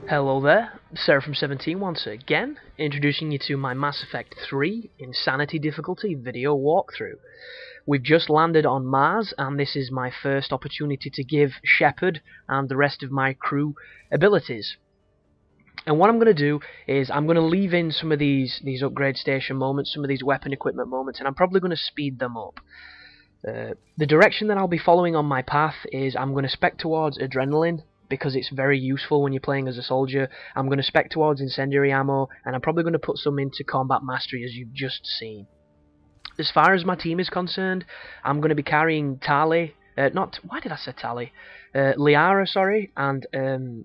Hello there, Sarah from 17 once again, introducing you to my Mass Effect 3 Insanity difficulty video walkthrough. We've just landed on Mars, and this is my first opportunity to give Shepard and the rest of my crew abilities. And what I'm going to do is I'm going to leave in some of these upgrade station moments, some of these weapon equipment moments, and I'm probably going to speed them up. The direction that I'll be following on my path is I'm going to spec towards adrenaline, because it's very useful when you're playing as a soldier. I'm going to spec towards incendiary ammo, and I'm probably going to put some into combat mastery, as you've just seen. As far as my team is concerned, I'm going to be carrying Tali, why did I say Tali? Liara, sorry, and,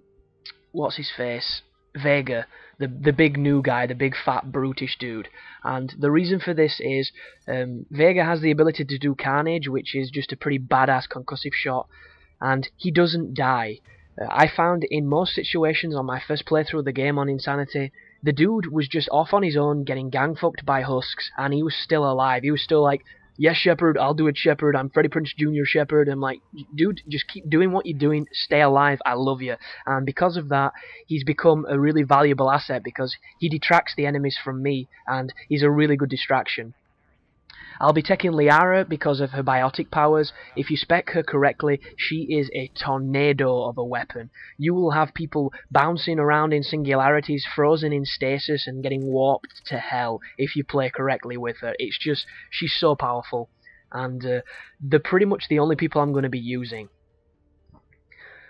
what's his face? Vega, the big new guy, the big fat brutish dude. And the reason for this is Vega has the ability to do Carnage, which is just a pretty badass concussive shot, and he doesn't die. I found in most situations on my first playthrough of the game on Insanity, the dude was just off on his own getting gang-fucked by husks, and he was still alive. He was still like, yes, Shepard, I'll do it, Shepard, I'm Freddie Prinze Jr. Shepard. I'm like, dude, just keep doing what you're doing, stay alive, I love you. And because of that, he's become a really valuable asset, because he detracts the enemies from me, and he's a really good distraction. I'll be taking Liara because of her biotic powers. If you spec her correctly, she is a tornado of a weapon. You will have people bouncing around in singularities, frozen in stasis, and getting warped to hell if you play correctly with her. It's just, she's so powerful. And they're pretty much the only people I'm going to be using.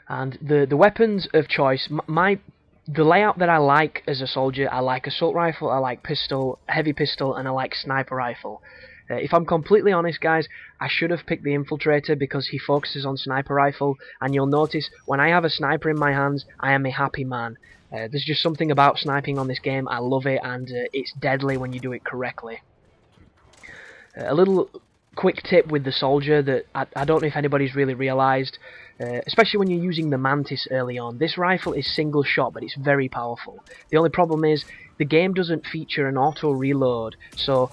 And the weapons of choice, the layout that I like as a soldier, I like assault rifle, I like pistol, heavy pistol, and I like sniper rifle. If I'm completely honest, guys, I should have picked the Infiltrator because he focuses on sniper rifle, and you'll notice when I have a sniper in my hands, I am a happy man. There's just something about sniping on this game, I love it, and it's deadly when you do it correctly. A little quick tip with the soldier that I don't know if anybody's really realised, especially when you're using the Mantis early on. This rifle is single shot, but it's very powerful. The only problem is the game doesn't feature an auto reload, so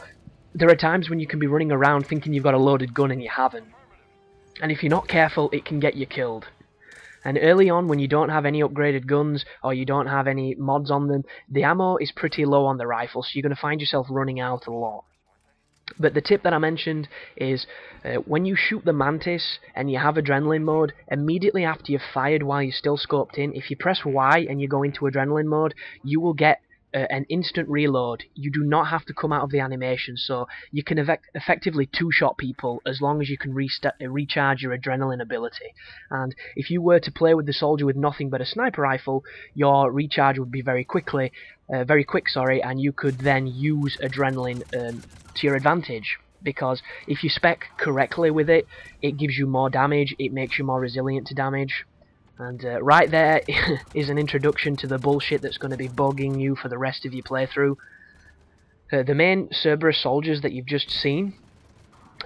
there are times when you can be running around thinking you've got a loaded gun and you haven't. And if you're not careful, it can get you killed. And early on, when you don't have any upgraded guns, or you don't have any mods on them, the ammo is pretty low on the rifle, so you're going to find yourself running out a lot. But the tip that I mentioned is, when you shoot the Mantis and you have adrenaline mode, immediately after you've fired while you're still scoped in, if you press Y and you go into adrenaline mode, you will get an instant reload. You do not have to come out of the animation, so you can effectively two-shot people as long as you can recharge your adrenaline ability. And if you were to play with the soldier with nothing but a sniper rifle, your recharge would be very quick, and you could then use adrenaline to your advantage. Because if you spec correctly with it, it gives you more damage, it makes you more resilient to damage. And right there is an introduction to the bullshit that's going to be bugging you for the rest of your playthrough. The main Cerberus soldiers that you've just seen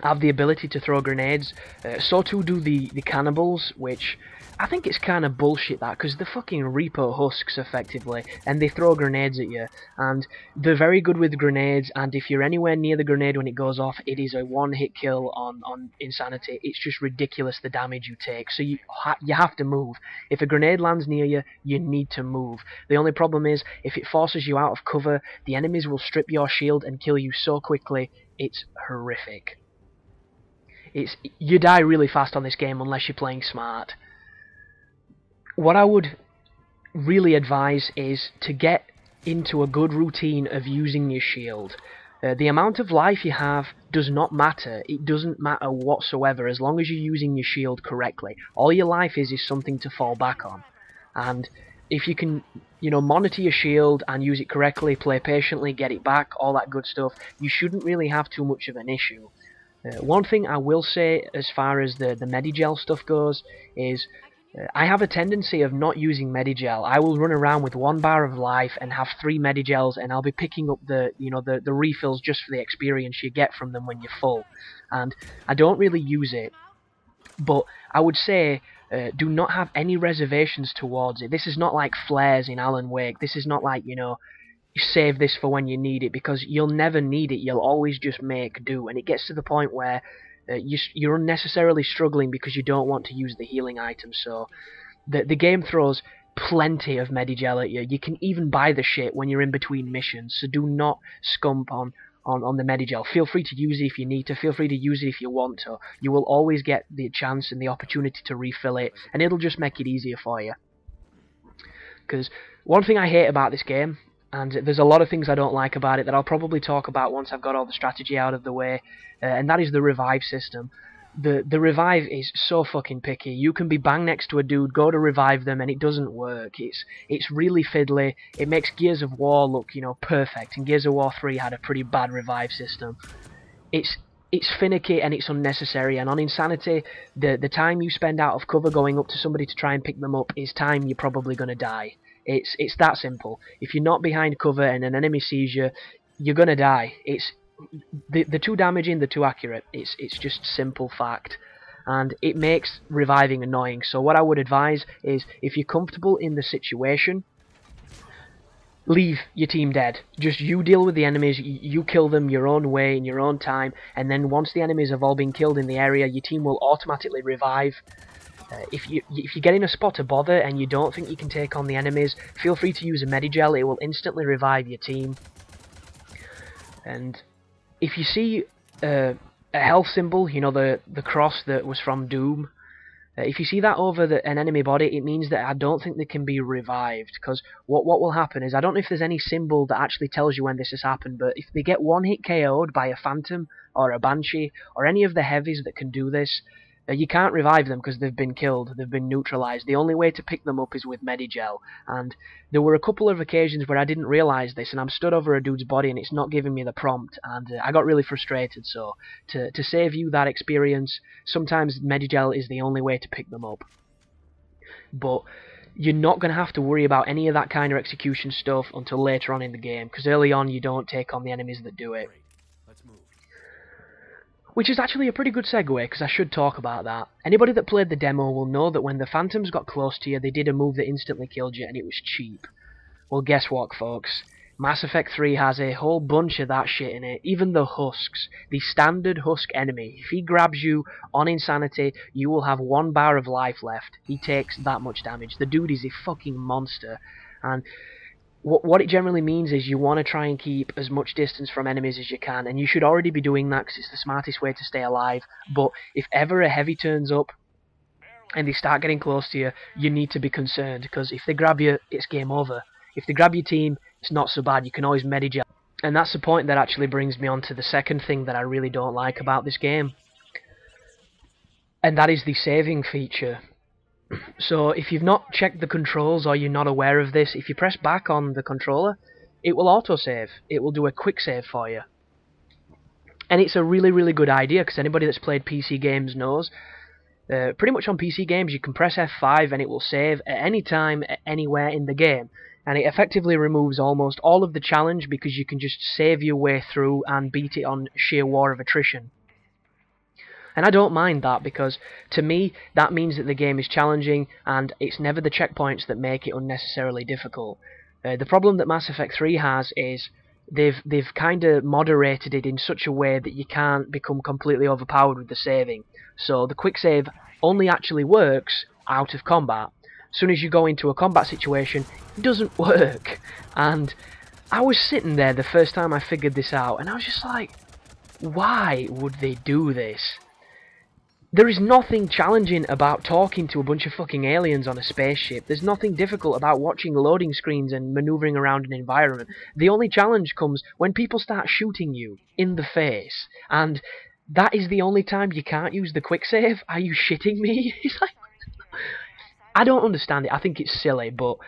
have the ability to throw grenades. So too do the cannibals, which I think it's kind of bullshit that, because they're fucking repo husks effectively, and they throw grenades at you. And they're very good with grenades, and if you're anywhere near the grenade when it goes off, it is a one-hit kill on Insanity. It's just ridiculous the damage you take, so you have to move. If a grenade lands near you, you need to move. The only problem is, if it forces you out of cover, the enemies will strip your shield and kill you so quickly, it's horrific. You die really fast on this game unless you're playing smart. What I would really advise is to get into a good routine of using your shield. The amount of life you have does not matter. It doesn't matter whatsoever as long as you're using your shield correctly. All your life is something to fall back on. And if you can, monitor your shield and use it correctly, play patiently, get it back, all that good stuff, you shouldn't really have too much of an issue. One thing I will say as far as the Medigel stuff goes is, I have a tendency of not using Medigel. I will run around with 1 bar of life and have 3 Medigels, and I'll be picking up the refills just for the experience you get from them when you're full. And I don't really use it, but I would say do not have any reservations towards it. This is not like flares in Alan Wake. This is not like, save this for when you need it, because you'll never need it. You'll always just make do, and it gets to the point where you're unnecessarily struggling because you don't want to use the healing item. So the game throws plenty of Medigel at you. You can even buy the shit when you're in between missions, so do not scump on the Medigel. Feel free to use it if you need to, feel free to use it if you want to. You will always get the chance and the opportunity to refill it, and it'll just make it easier for you. Because one thing I hate about this game, and there's a lot of things I don't like about it that I'll probably talk about once I've got all the strategy out of the way, and that is the revive system. The revive is so fucking picky. You can be bang next to a dude, go to revive them, and it doesn't work. It's really fiddly. It makes Gears of War look, you know, perfect, and Gears of War 3 had a pretty bad revive system. It's finicky and it's unnecessary, and on Insanity, the time you spend out of cover going up to somebody to try and pick them up is time you're probably gonna die. It's that simple. If you're not behind cover and an enemy sees you, you're gonna die. It's the too damaging, the too accurate. It's just simple fact, and it makes reviving annoying. So what I would advise is, if you're comfortable in the situation, leave your team dead. Just you deal with the enemies, you kill them your own way, in your own time, and then once the enemies have all been killed in the area, your team will automatically revive. If you get in a spot to bother and you don't think you can take on the enemies, feel free to use a Medigel. It will instantly revive your team. And if you see a health symbol, you know, the cross that was from Doom, if you see that over an enemy body, it means that I don't think they can be revived. Because what will happen is, I don't know if there's any symbol that actually tells you when this has happened, but if they get one hit KO'd by a Phantom or a Banshee or any of the heavies that can do this, you can't revive them because they've been killed, they've been neutralized. The only way to pick them up is with Medigel. And there were a couple of occasions where I didn't realize this, and I'm stood over a dude's body and it's not giving me the prompt, and I got really frustrated. So to save you that experience, sometimes Medigel is the only way to pick them up. But you're not going to have to worry about any of that kind of execution stuff until later on in the game, because early on you don't take on the enemies that do it. Which is actually a pretty good segue, because I should talk about that. Anybody that played the demo will know that when the Phantoms got close to you, they did a move that instantly killed you, and it was cheap. Well, guess what, folks? Mass Effect 3 has a whole bunch of that shit in it. Even the Husks, the standard Husk enemy. If he grabs you on Insanity, you will have 1 bar of life left. He takes that much damage. The dude is a fucking monster. And what it generally means is you want to try and keep as much distance from enemies as you can, and you should already be doing that because it's the smartest way to stay alive. But if ever a heavy turns up and they start getting close to you, you need to be concerned, because if they grab you, it's game over. If they grab your team, it's not so bad. You can always Medigel. And that's the point that actually brings me on to the second thing that I really don't like about this game, and that is the saving feature. So if you've not checked the controls or you're not aware of this, if you press back on the controller, it will autosave. It will do a quick save for you. And it's a really, really good idea, because anybody that's played PC games knows, pretty much on PC games you can press F5 and it will save at any time, anywhere in the game. And it effectively removes almost all of the challenge, because you can just save your way through and beat it on sheer war of attrition. And I don't mind that, because to me that means that the game is challenging, and it's never the checkpoints that make it unnecessarily difficult. The problem that Mass Effect 3 has is they've kind of moderated it in such a way that you can't become completely overpowered with the saving. So the quick save only actually works out of combat. As soon as you go into a combat situation, it doesn't work. And I was sitting there the first time I figured this out, and I was just like, why would they do this? There is nothing challenging about talking to a bunch of fucking aliens on a spaceship. There's nothing difficult about watching loading screens and maneuvering around an environment. The only challenge comes when people start shooting you in the face. And that is the only time you can't use the quick save? Are you shitting me? It's like, I don't understand it. I think it's silly, but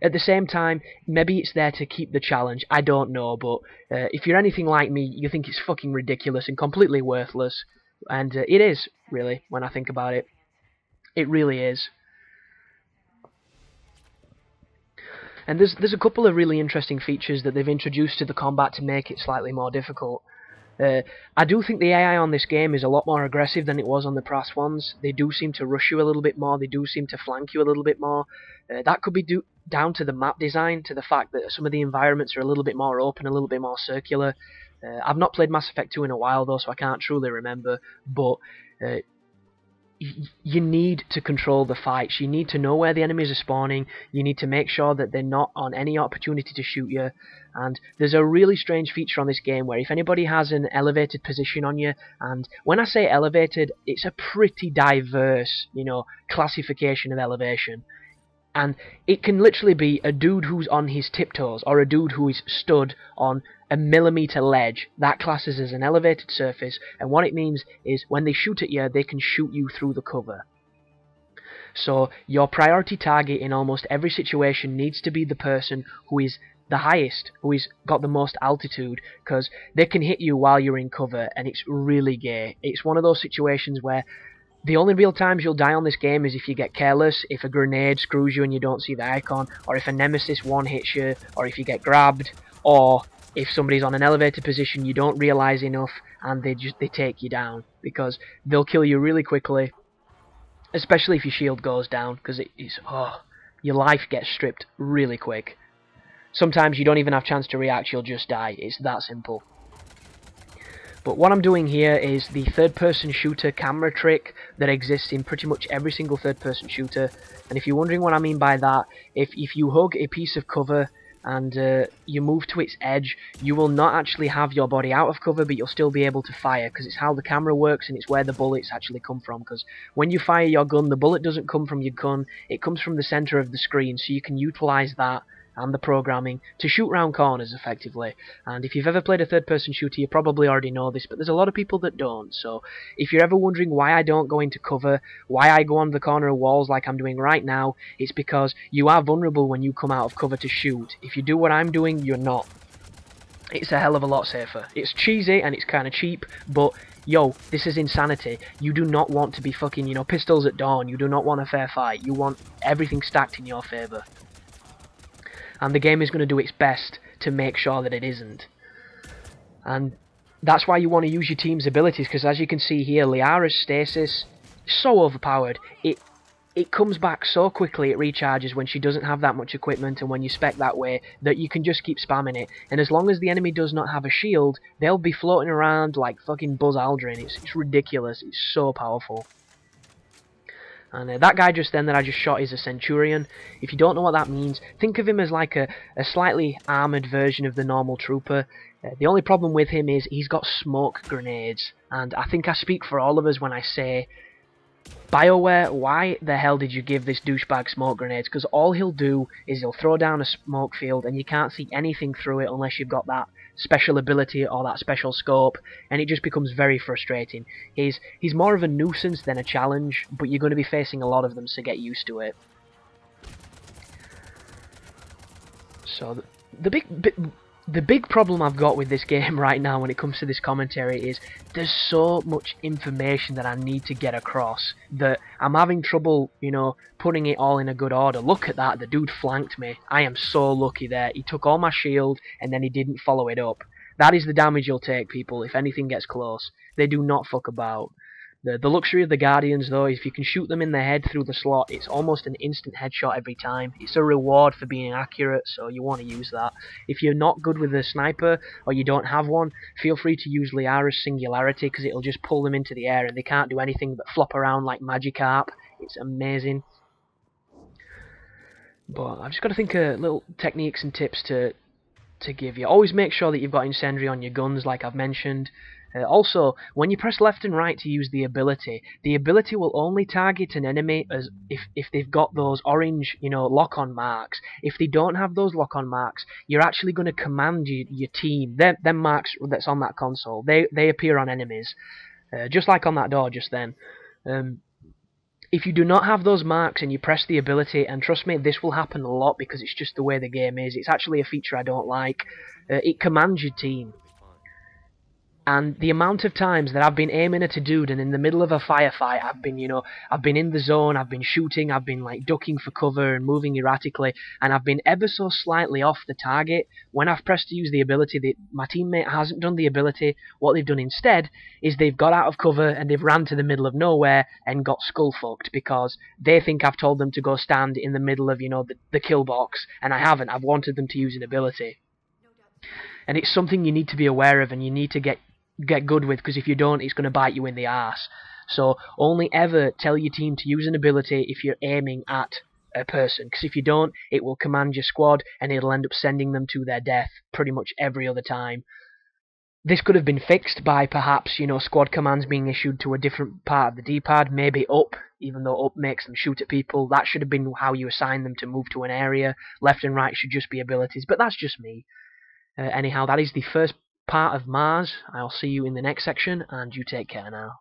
at the same time, maybe it's there to keep the challenge. I don't know, but if you're anything like me, you think it's fucking ridiculous and completely worthless. And it is, really, when I think about it. It really is. And there's a couple of really interesting features that they've introduced to the combat to make it slightly more difficult. I do think the AI on this game is a lot more aggressive than it was on the past ones. They do seem to rush you a little bit more. They do seem to flank you a little bit more. That could be down to the map design, to the fact that some of the environments are a little bit more open, a little bit more circular. I've not played Mass Effect 2 in a while though, so I can't truly remember, but you need to control the fights. You need to know where the enemies are spawning. You need to make sure that they're not on any opportunity to shoot you. And there's a really strange feature on this game where if anybody has an elevated position on you, and when I say elevated, it's a pretty diverse, classification of elevation. And it can literally be a dude who's on his tiptoes, or a dude who is stood on a millimeter ledge. That classes as an elevated surface, and what it means is when they shoot at you, they can shoot you through the cover. So your priority target in almost every situation needs to be the person who is the highest, who has got the most altitude, because they can hit you while you're in cover, and it's really gay. It's one of those situations where the only real times you'll die on this game is if you get careless, if a grenade screws you and you don't see the icon, or if a nemesis one hits you, or if you get grabbed, or if somebody's on an elevated position you don't realise enough and they take you down, because they'll kill you really quickly, especially if your shield goes down, because your life gets stripped really quick. Sometimes you don't even have a chance to react, you'll just die. It's that simple. But what I'm doing here is the third-person shooter camera trick that exists in pretty much every single third-person shooter. And if you're wondering what I mean by that, if you hug a piece of cover and you move to its edge, you will not actually have your body out of cover, but you'll still be able to fire, because it's how the camera works and it's where the bullets actually come from. Because when you fire your gun, the bullet doesn't come from your gun, it comes from the center of the screen, so you can utilize that and the programming to shoot round corners effectively. And if you've ever played a third-person shooter, you probably already know this, but there's a lot of people that don't. So if you're ever wondering why I don't go into cover, why I go on the corner of walls like I'm doing right now, it's because you are vulnerable when you come out of cover to shoot. If you do what I'm doing, you're not. It's a hell of a lot safer. It's cheesy and it's kind of cheap, but yo, this is insanity. You do not want to be fucking, pistols at dawn. You do not want a fair fight. You want everything stacked in your favour. And the game is going to do its best to make sure that it isn't. And that's why you want to use your team's abilities, because as you can see here, Liara's stasis is so overpowered. It comes back so quickly, it recharges when she doesn't have that much equipment, and when you spec that way, that you can just keep spamming it. And as long as the enemy does not have a shield, they'll be floating around like fucking Buzz Aldrin. It's ridiculous. It's so powerful. And that guy just then that I just shot is a Centurion. If you don't know what that means, think of him as like a slightly armoured version of the normal trooper. The only problem with him is he's got smoke grenades. And I think I speak for all of us when I say, BioWare, why the hell did you give this douchebag smoke grenades? Because all he'll do is he'll throw down a smoke field and you can't see anything through it unless you've got that special ability or that special scope, and it just becomes very frustrating. He's more of a nuisance than a challenge, but you're going to be facing a lot of them, so get used to it. So the big problem I've got with this game right now when it comes to this commentary is there's so much information that I need to get across that I'm having trouble, putting it all in a good order. Look at that, the dude flanked me. I am so lucky there. He took all my shield and then he didn't follow it up. That is the damage you'll take, people, if anything gets close. They do not fuck about. The luxury of the Guardians, though, is if you can shoot them in the head through the slot, it's almost an instant headshot every time. It's a reward for being accurate, so you want to use that. If you're not good with a sniper, or you don't have one, feel free to use Liara's Singularity, because it'll just pull them into the air, and they can't do anything but flop around like Magikarp. It's amazing. But I've just got to think of little techniques and tips to give you. Always make sure that you've got Incendiary on your guns, like I've mentioned. Also, when you press left and right to use the ability will only target an enemy as if they've got those orange, lock-on marks. If they don't have those lock-on marks, you're actually going to command your team. Them marks that's on that console, they appear on enemies, just like on that door just then. If you do not have those marks and you press the ability, and trust me, this will happen a lot because it's just the way the game is. It's actually a feature I don't like. It commands your team. And the amount of times that I've been aiming at a dude and in the middle of a firefight, I've been in the zone, I've been shooting, I've been like ducking for cover and moving erratically, and I've been ever so slightly off the target. When I've pressed to use the ability, my teammate hasn't done the ability. What they've done instead is they've got out of cover and they've ran to the middle of nowhere and got skull fucked because they think I've told them to go stand in the middle of, the kill box, and I haven't. I've wanted them to use an ability. And it's something you need to be aware of and you need to get good with, because if you don't, it's going to bite you in the arse. So only ever tell your team to use an ability if you're aiming at a person, because if you don't, it will command your squad and it'll end up sending them to their death pretty much every other time. This could have been fixed by perhaps, squad commands being issued to a different part of the D-pad, maybe up, even though up makes them shoot at people. That should have been how you assign them to move to an area. Left and right should just be abilities, but that's just me. Anyhow, that is the first part of Mars. I'll see you in the next section, and you take care now.